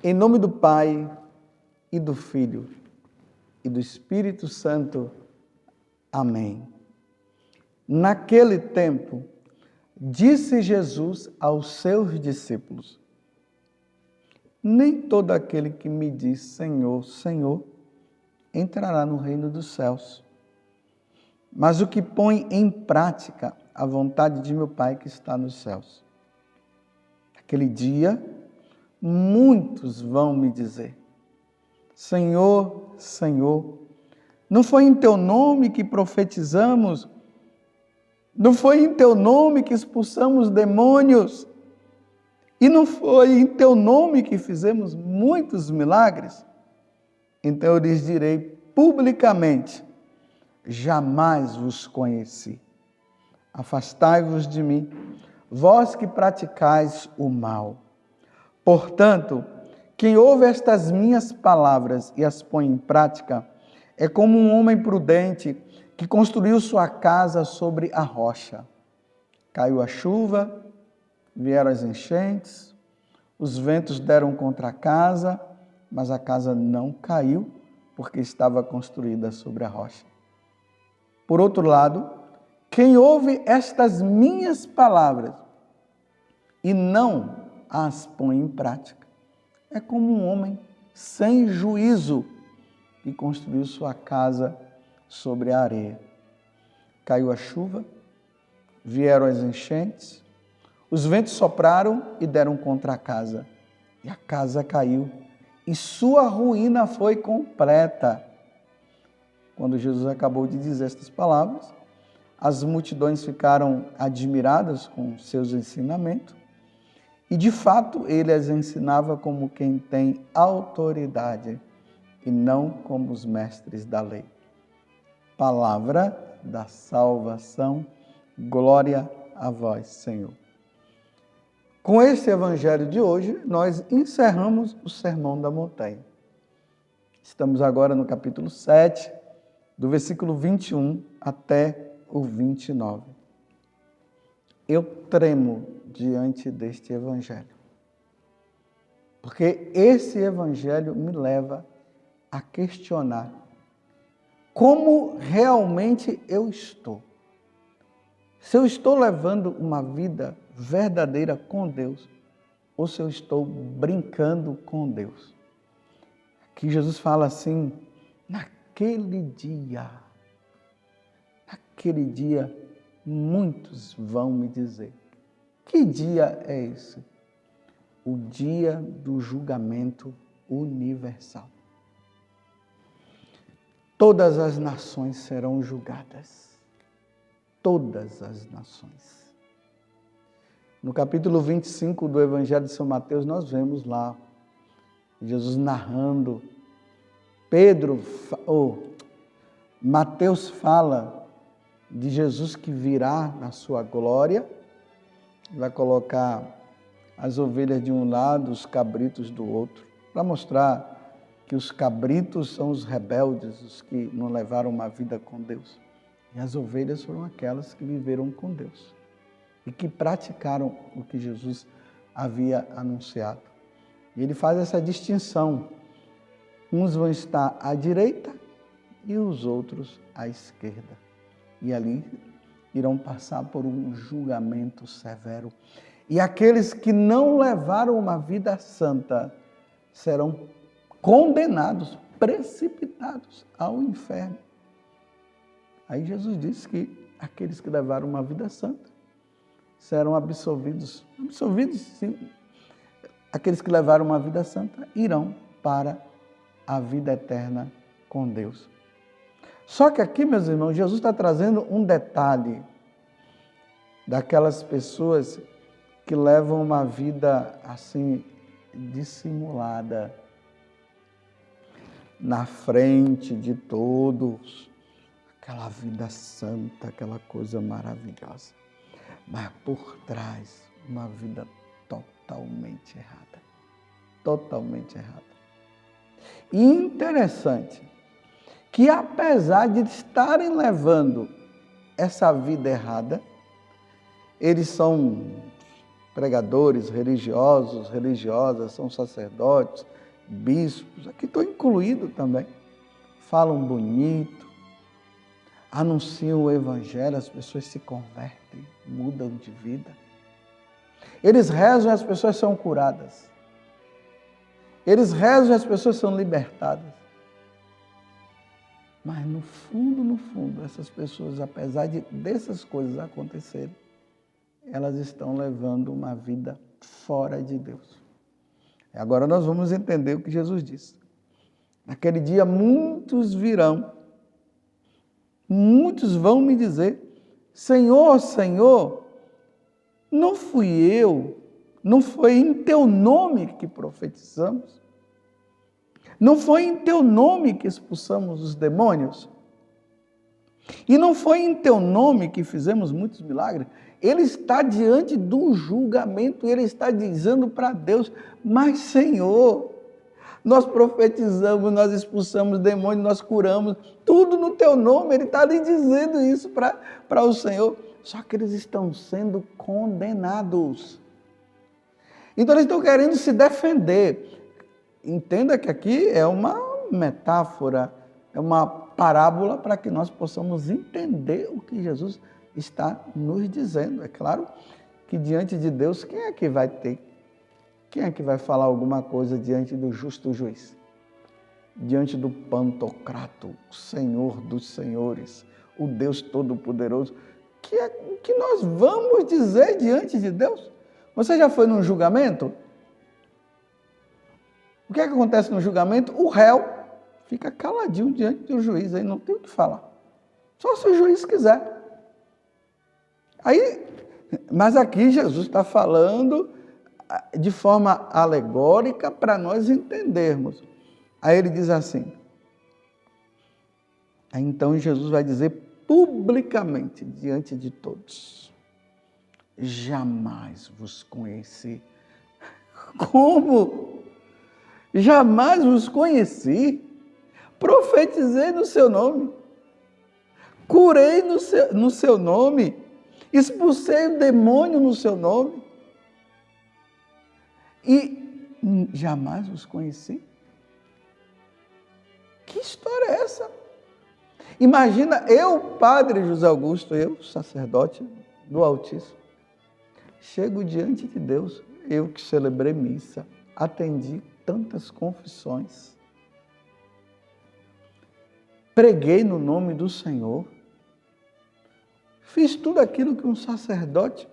Em nome do Pai, e do Filho, e do Espírito Santo. Amém. Naquele tempo, disse Jesus aos seus discípulos: nem todo aquele que me diz Senhor, Senhor, entrará no reino dos céus, mas o que põe em prática a vontade de meu Pai que está nos céus. Naquele dia, muitos vão me dizer: Senhor, Senhor, não foi em teu nome que profetizamos? Não foi em teu nome que expulsamos demônios? E não foi em teu nome que fizemos muitos milagres? Então eu lhes direi publicamente: jamais vos conheci. Afastai-vos de mim, vós que praticais o mal. Portanto, quem ouve estas minhas palavras e as põe em prática, é como um homem prudente que construiu sua casa sobre a rocha. Caiu a chuva, vieram as enchentes, os ventos deram contra a casa, mas a casa não caiu, porque estava construída sobre a rocha. Por outro lado, quem ouve estas minhas palavras e não as põe em prática, é como um homem sem juízo que construiu sua casa sobre a areia. Caiu a chuva, vieram as enchentes, os ventos sopraram e deram contra a casa, e a casa caiu, e sua ruína foi completa. Quando Jesus acabou de dizer estas palavras, as multidões ficaram admiradas com seus ensinamentos, e de fato ele as ensinava como quem tem autoridade, e não como os mestres da lei. Palavra da salvação, glória a vós, Senhor. Com esse evangelho de hoje, nós encerramos o Sermão da Montanha. Estamos agora no capítulo 7, do versículo 21 até o 29. Eu tremo diante deste evangelho, porque esse evangelho me leva a questionar como realmente eu estou. Se eu estou levando uma vida verdadeira com Deus, ou se eu estou brincando com Deus. Aqui Jesus fala assim: naquele dia, muitos vão me dizer. Que dia é esse? O dia do julgamento universal. Todas as nações serão julgadas. Todas as nações. No capítulo 25 do Evangelho de São Mateus, nós vemos lá Jesus narrando. Mateus fala de Jesus que virá na sua glória, vai colocar as ovelhas de um lado, os cabritos do outro, para mostrar que os cabritos são os rebeldes, os que não levaram uma vida com Deus. E as ovelhas foram aquelas que viveram com Deus e que praticaram o que Jesus havia anunciado. E ele faz essa distinção. Uns vão estar à direita e os outros à esquerda. E ali irão passar por um julgamento severo. E aqueles que não levaram uma vida santa serão condenados, precipitados ao inferno. Aí Jesus disse que aqueles que levaram uma vida santa serão absolvidos, sim. Aqueles que levaram uma vida santa irão para a vida eterna com Deus. Só que aqui, meus irmãos, Jesus está trazendo um detalhe daquelas pessoas que levam uma vida assim, dissimulada, na frente de todos, aquela vida santa, aquela coisa maravilhosa, mas por trás, uma vida totalmente errada. Totalmente errada. E interessante que, apesar de estarem levando essa vida errada, eles são pregadores religiosos, religiosas, são sacerdotes, bispos, aqui estou incluído também, falam bonito, anunciam o Evangelho, as pessoas se convertem, mudam de vida. Eles rezam e as pessoas são curadas. Eles rezam e as pessoas são libertadas. Mas no fundo, essas pessoas, apesar dessas coisas acontecerem, elas estão levando uma vida fora de Deus. Agora nós vamos entender o que Jesus disse. Naquele dia muitos virão, muitos vão me dizer, Senhor, Senhor, não fui eu, não foi em teu nome que profetizamos? Não foi em teu nome que expulsamos os demônios? E não foi em teu nome que fizemos muitos milagres? Ele está diante do julgamento, ele está dizendo para Deus, mas Senhor, nós profetizamos, nós expulsamos demônios, nós curamos, tudo no teu nome, ele está ali dizendo isso para o Senhor. Só que eles estão sendo condenados. Então eles estão querendo se defender. Entenda que aqui é uma metáfora, é uma parábola para que nós possamos entender o que Jesus está nos dizendo. É claro que diante de Deus, quem é que vai falar alguma coisa diante do justo juiz? Diante do Pantocrato, o Senhor dos senhores, o Deus Todo-Poderoso. O que nós vamos dizer diante de Deus? Você já foi num julgamento? O que é que acontece no julgamento? O réu fica caladinho diante do juiz, aí não tem o que falar. Só se o juiz quiser. Mas aqui Jesus está falando de forma alegórica para nós entendermos. Aí ele diz assim, aí então Jesus vai dizer publicamente, diante de todos, jamais vos conheci. Como? Jamais vos conheci. Profetizei no seu nome. Curei no seu nome. Expulsei o demônio no seu nome. E jamais vos conheci. Que história é essa? Imagina eu, padre José Augusto, eu, sacerdote do Altíssimo, chego diante de Deus, eu que celebrei missa, atendi tantas confissões, preguei no nome do Senhor, fiz tudo aquilo que um sacerdote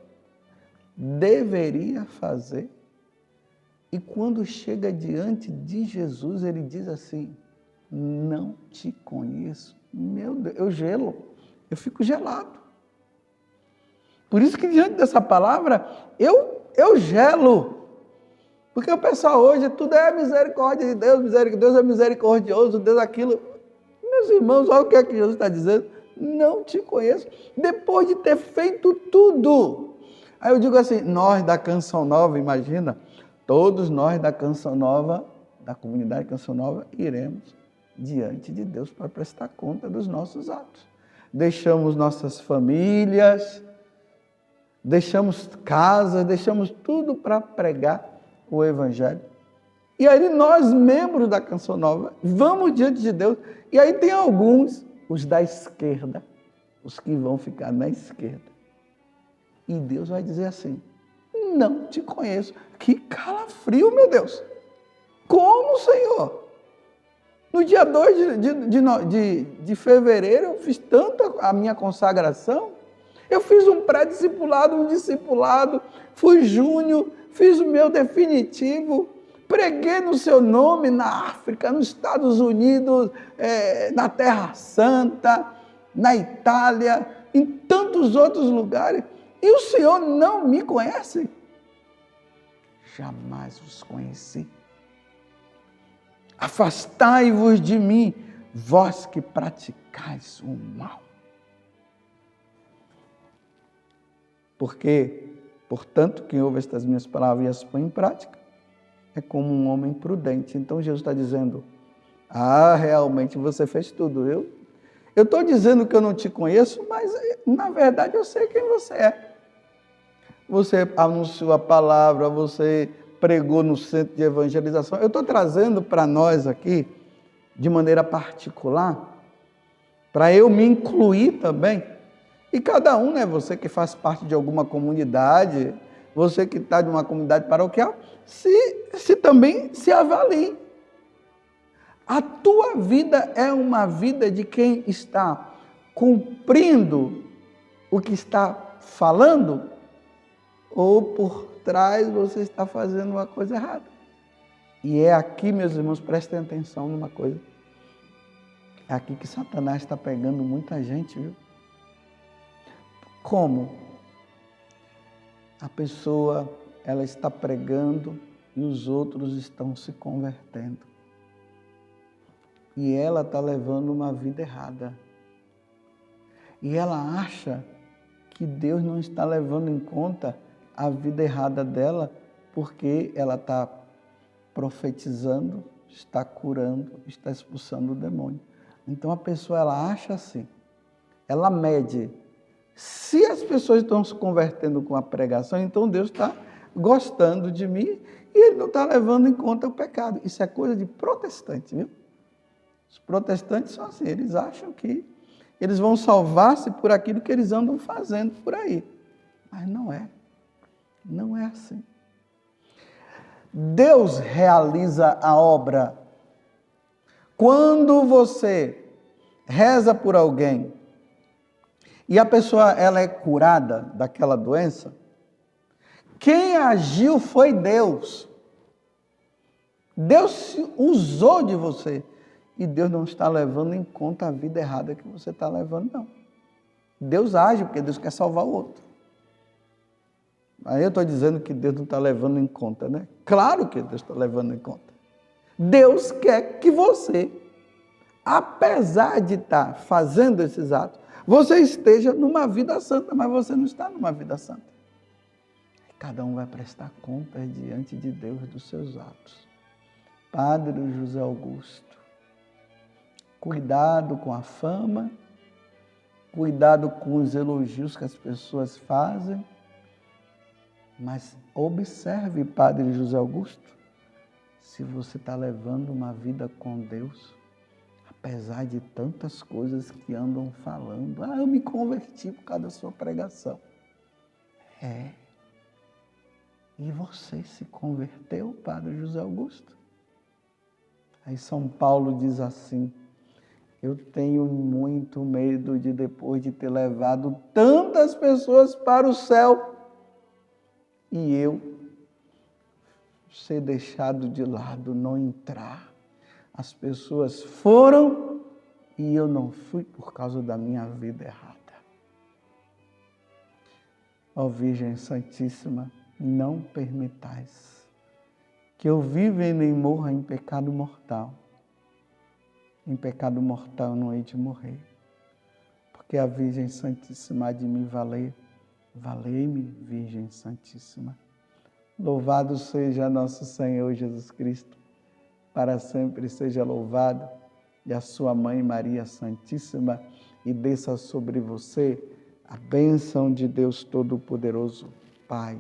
deveria fazer. E quando chega diante de Jesus, ele diz assim, não te conheço. Meu Deus, eu fico gelado. Por isso que diante dessa palavra, eu gelo. Porque o pessoal hoje, tudo é misericórdia de Deus é misericordioso, Deus aquilo. Meus irmãos, olha o que é que Jesus está dizendo. Não te conheço. Depois de ter feito tudo. Aí eu digo assim, nós da Canção Nova, imagina, todos nós da Canção Nova, da comunidade Canção Nova, iremos diante de Deus para prestar conta dos nossos atos. Deixamos nossas famílias, deixamos casas, deixamos tudo para pregar o Evangelho. E aí nós, membros da Canção Nova, vamos diante de Deus. E aí tem alguns, os da esquerda, os que vão ficar na esquerda. E Deus vai dizer assim, não te conheço. Que calafrio, meu Deus! Como, Senhor? No dia 2 de fevereiro, eu fiz tanto a minha consagração. Eu fiz um pré-discipulado, um discipulado, fui júnior, fiz o meu definitivo, preguei no seu nome na África, nos Estados Unidos, na Terra Santa, na Itália, em tantos outros lugares. E o Senhor não me conhece? Jamais vos conheci. Afastai-vos de mim, vós que praticais o mal. Porque, portanto, quem ouve estas minhas palavras e as põe em prática, é como um homem prudente. Então Jesus está dizendo, realmente você fez tudo. Eu estou dizendo que eu não te conheço, mas na verdade eu sei quem você é. Você anunciou a palavra, você pregou no centro de evangelização. Eu estou trazendo para nós aqui, de maneira particular, para eu me incluir também. E cada um, né? Você que faz parte de alguma comunidade, você que está de uma comunidade paroquial, se também se avalie. A tua vida é uma vida de quem está cumprindo o que está falando, ou por trás você está fazendo uma coisa errada. E é aqui, meus irmãos, prestem atenção numa coisa. É aqui que Satanás está pegando muita gente, viu? Como? A pessoa, ela está pregando e os outros estão se convertendo. E ela está levando uma vida errada. E ela acha que Deus não está levando em conta a vida errada dela, porque ela está profetizando, está curando, está expulsando o demônio. Então a pessoa, ela acha assim, ela mede. Se as pessoas estão se convertendo com a pregação, então Deus está gostando de mim e Ele não está levando em conta o pecado. Isso é coisa de protestante, viu? Os protestantes são assim, eles acham que eles vão salvar-se por aquilo que eles andam fazendo por aí. Mas não é. Não é assim. Deus realiza a obra. Quando você reza por alguém e a pessoa ela é curada daquela doença, quem agiu foi Deus. Deus usou de você. E Deus não está levando em conta a vida errada que você está levando, não. Deus age porque Deus quer salvar o outro. Aí eu estou dizendo que Deus não está levando em conta, né? Claro que Deus está levando em conta. Deus quer que você, apesar de estar fazendo esses atos, você esteja numa vida santa, mas você não está numa vida santa. Cada um vai prestar contas diante de Deus dos seus atos. Padre José Augusto, cuidado com a fama, cuidado com os elogios que as pessoas fazem, mas observe, Padre José Augusto, se você está levando uma vida com Deus, apesar de tantas coisas que andam falando. Ah, eu me converti por causa da sua pregação. É. E você se converteu, Padre José Augusto? Aí São Paulo diz assim: eu tenho muito medo de, depois de ter levado tantas pessoas para o céu, e eu ser deixado de lado, não entrar. As pessoas foram e eu não fui por causa da minha vida errada. Ó Virgem Santíssima, não permitais que eu viva e nem morra em pecado mortal. Em pecado mortal eu não hei de morrer, porque a Virgem Santíssima há de me valer. Valei-me, Virgem Santíssima. Louvado seja nosso Senhor Jesus Cristo, para sempre seja louvado, e a sua Mãe Maria Santíssima, e desça sobre você a bênção de Deus Todo-Poderoso, Pai,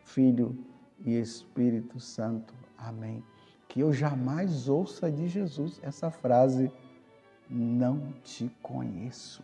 Filho e Espírito Santo. Amém. Que eu jamais ouça de Jesus essa frase: não te conheço.